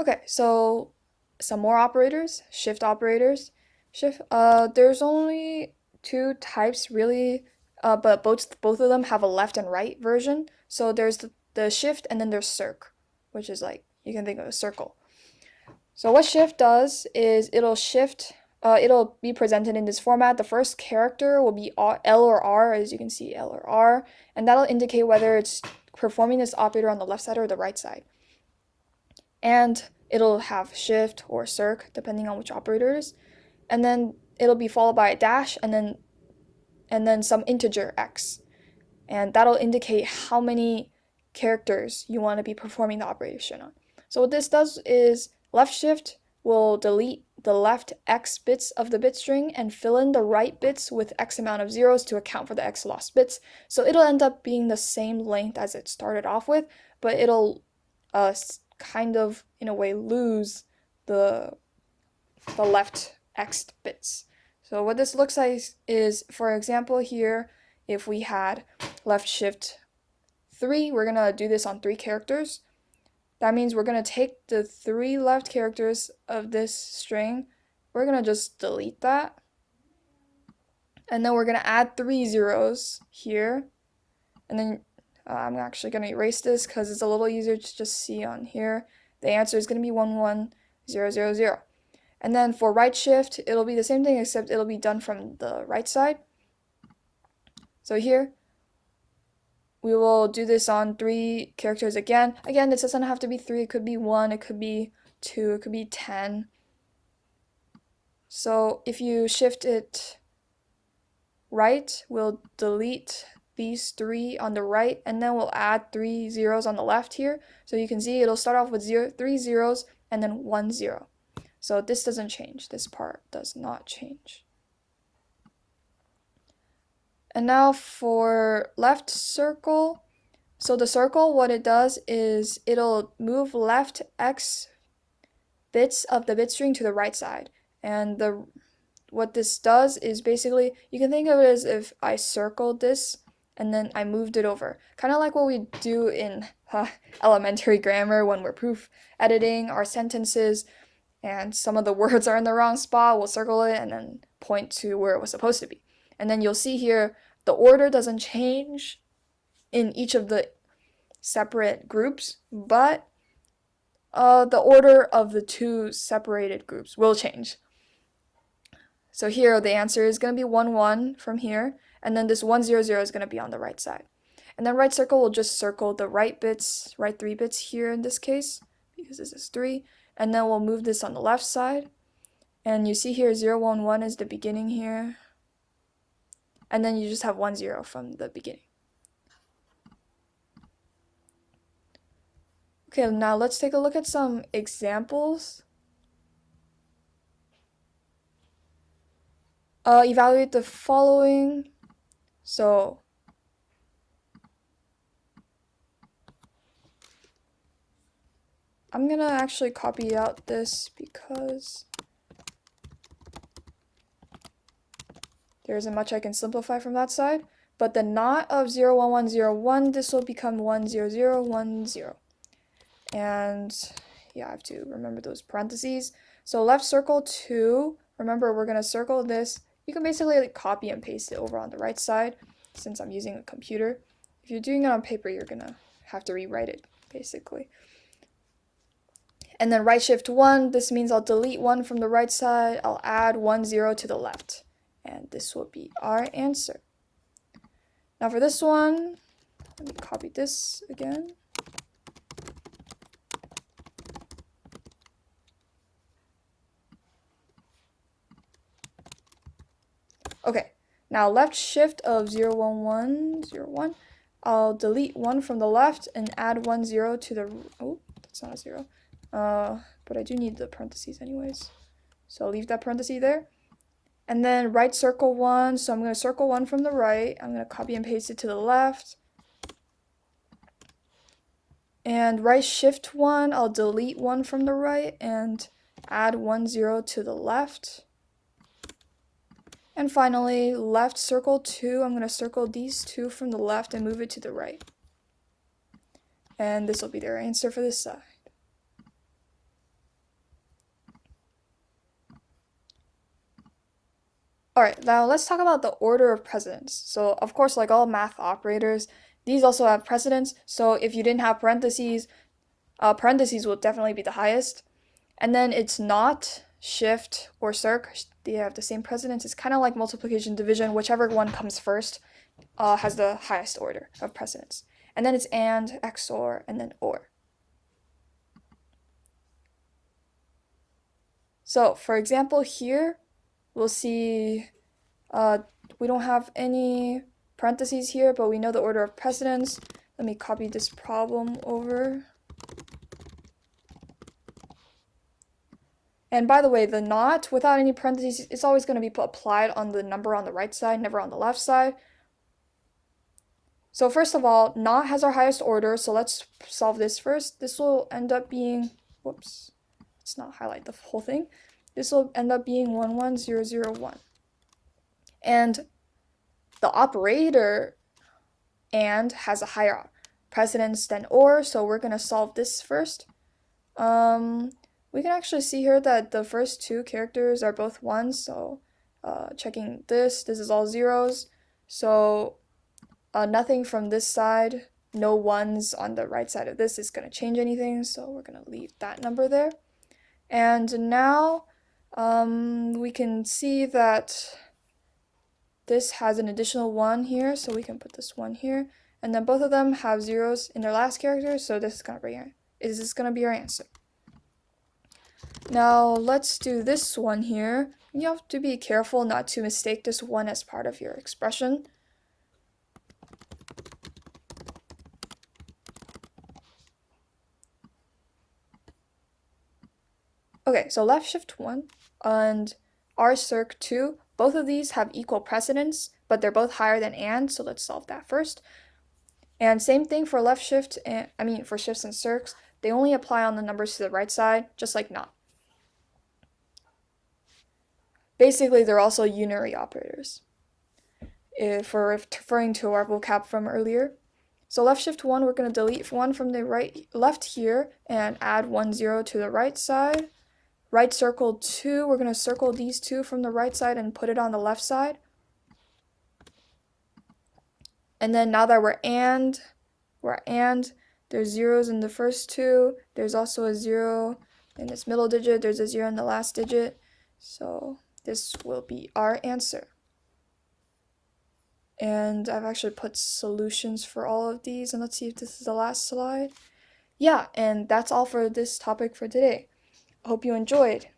Okay, so some more operators, shift operators. There's only two types really, but both of them have a left and right version. So there's the shift and then there's circ, which is like you can think of a circle. So what shift does is it'll be presented in this format. The first character will be L or R, as you can see, L or R, and that'll indicate whether it's performing this operator on the left side or the right side. And it'll have shift or circ, depending on which operator it is. And then it'll be followed by a dash and then some integer x. And that'll indicate how many characters you want to be performing the operation on. So what this does is left shift will delete the left x bits of the bit string and fill in the right bits with x amount of zeros to account for the x lost bits. So it'll end up being the same length as it started off with, but it'll kind of, in a way, lose the left x bits. So what this looks like is, for example, here, if we had left shift 3, we're going to do this on 3 characters. That means we're going to take the 3 left characters of this string, we're going to just delete that, and then we're going to add 3 zeros here, and then I'm actually going to erase this because it's a little easier to just see on here. The answer is going to be 11000. And then for right shift, it'll be the same thing except it'll be done from the right side. So here, we will do this on 3 characters again. Again, this doesn't have to be 3, it could be 1, it could be 2, it could be 10. So if you shift it right, we'll delete these 3 on the right, and then we'll add 3 zeros on the left here. So you can see it'll start off with 3 zeros and then 1 0. So this doesn't change. This part does not change. And now for left circle. So the circle, what it does is it'll move left x bits of the bit string to the right side. And what this does is basically, you can think of it as if I circled this and then I moved it over. Kind of like what we do in elementary grammar when we're proof editing our sentences and some of the words are in the wrong spot, we'll circle it and then point to where it was supposed to be. And then you'll see here, the order doesn't change in each of the separate groups, but the order of the 2 separated groups will change. So here, the answer is going to be 1 1 from here, and then this 1 0 0 is going to be on the right side. And then right circle will just circle the right 3 bits here in this case, because this is 3. And then we'll move this on the left side. And you see here 0 1 1 is the beginning here. And then you just have 1 0 from the beginning. Okay, now let's take a look at some examples. Evaluate the following. So I'm gonna actually copy out this because there isn't much I can simplify from that side. But the not of 0 1 1 0 1, this will become 1 0 0 1 0. And yeah, I have to remember those parentheses. So left circle 2, remember we're gonna circle this. You can basically copy and paste it over on the right side since I'm using a computer. If you're doing it on paper, you're gonna have to rewrite it basically. And then right shift 1, this means I'll delete 1 from the right side, I'll add 1 0 to the left. And this will be our answer. Now for this one, let me copy this again. Okay, now left shift of 0 1 1 0 1, I'll delete 1 from the left and add 1 0 to the, oh, that's not a 0. But I do need the parentheses anyways. So I'll leave that parenthesis there. And then right circle 1, so I'm going to circle 1 from the right. I'm going to copy and paste it to the left. And right shift 1, I'll delete 1 from the right and add 1 0 to the left. And finally, left circle 2, I'm going to circle these 2 from the left and move it to the right. And this will be their answer for this side. All right, now let's talk about the order of precedence. So, of course, like all math operators, these also have precedence. So if you didn't have parentheses, parentheses will definitely be the highest. And then it's not shift or circ. They have the same precedence. It's kind of like multiplication, division. Whichever one comes first has the highest order of precedence. And then it's and, XOR, and then OR. So for example, here we'll see we don't have any parentheses here, but we know the order of precedence. Let me copy this problem over. And by the way, the not without any parentheses, it's always going to be applied on the number on the right side, never on the left side. So first of all, not has our highest order, so let's solve this first. This will end up being, whoops, let's not highlight the whole thing. This will end up being 11001. And the operator and has a higher precedence than or, so we're going to solve this first. We can actually see here that the first two characters are both ones, so checking this is all zeros. So nothing from this side, no ones on the right side of this is going to change anything, so we're going to leave that number there. And now we can see that this has an additional 1 here, so we can put this 1 here. And then both of them have zeros in their last character, so this is going to be our answer. Now let's do this one here. You have to be careful not to mistake this one as part of your expression. Okay, so left shift 1 and CIRC 2, both of these have equal precedence, but they're both higher than and, so let's solve that first. And same thing for left shift, for shifts and circs, they only apply on the numbers to the right side, just like not. Basically, they're also unary operators, if we're referring to our vocab from earlier. So left shift 1, we're going to delete 1 from the left here and add 1 0 to the right side. Right circle 2, we're going to circle these two from the right side and put it on the left side. And then now that we're and, there's zeros in the first two, there's also a 0 in this middle digit, there's a 0 in the last digit, so this will be our answer. And I've actually put solutions for all of these, and let's see if this is the last slide. Yeah, and that's all for this topic for today. I hope you enjoyed.